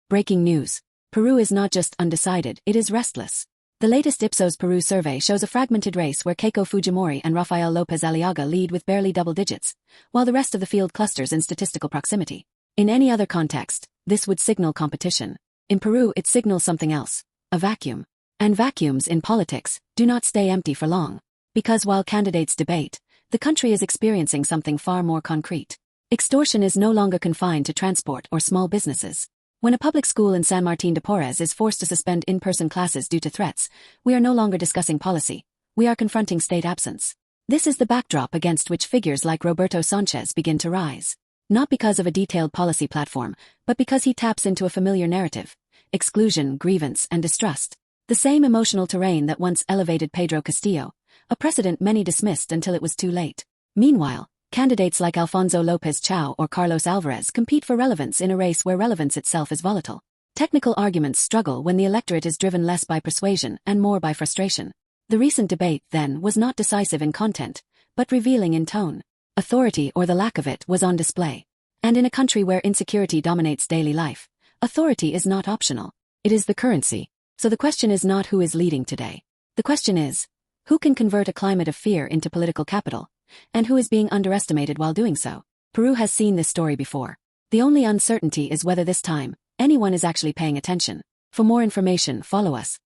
Breaking news. Peru is not just undecided, it is restless. The latest Ipsos Peru survey shows a fragmented race where Keiko Fujimori and Rafael Lopez Aliaga lead with barely double digits, while the rest of the field clusters in statistical proximity. In any other context, this would signal competition. In Peru, it signals something else: a vacuum. And vacuums in politics do not stay empty for long. Because while candidates debate, the country is experiencing something far more concrete. Extortion is no longer confined to transport or small businesses. When a public school in San Martín de Porres is forced to suspend in-person classes due to threats, we are no longer discussing policy. We are confronting state absence. This is the backdrop against which figures like Roberto Sanchez begin to rise. Not because of a detailed policy platform, but because he taps into a familiar narrative: exclusion, grievance, and distrust. The same emotional terrain that once elevated Pedro Castillo, a precedent many dismissed until it was too late. Meanwhile, candidates like Alfonso López Chao or Carlos Alvarez compete for relevance in a race where relevance itself is volatile. Technical arguments struggle when the electorate is driven less by persuasion and more by frustration. The recent debate, then, was not decisive in content, but revealing in tone. Authority, or the lack of it, was on display. And in a country where insecurity dominates daily life, authority is not optional. It is the currency. So the question is not who is leading today. The question is, who can convert a climate of fear into political capital? And who is being underestimated while doing so? Peru has seen this story before. The only uncertainty is whether this time, anyone is actually paying attention. For more information, follow us.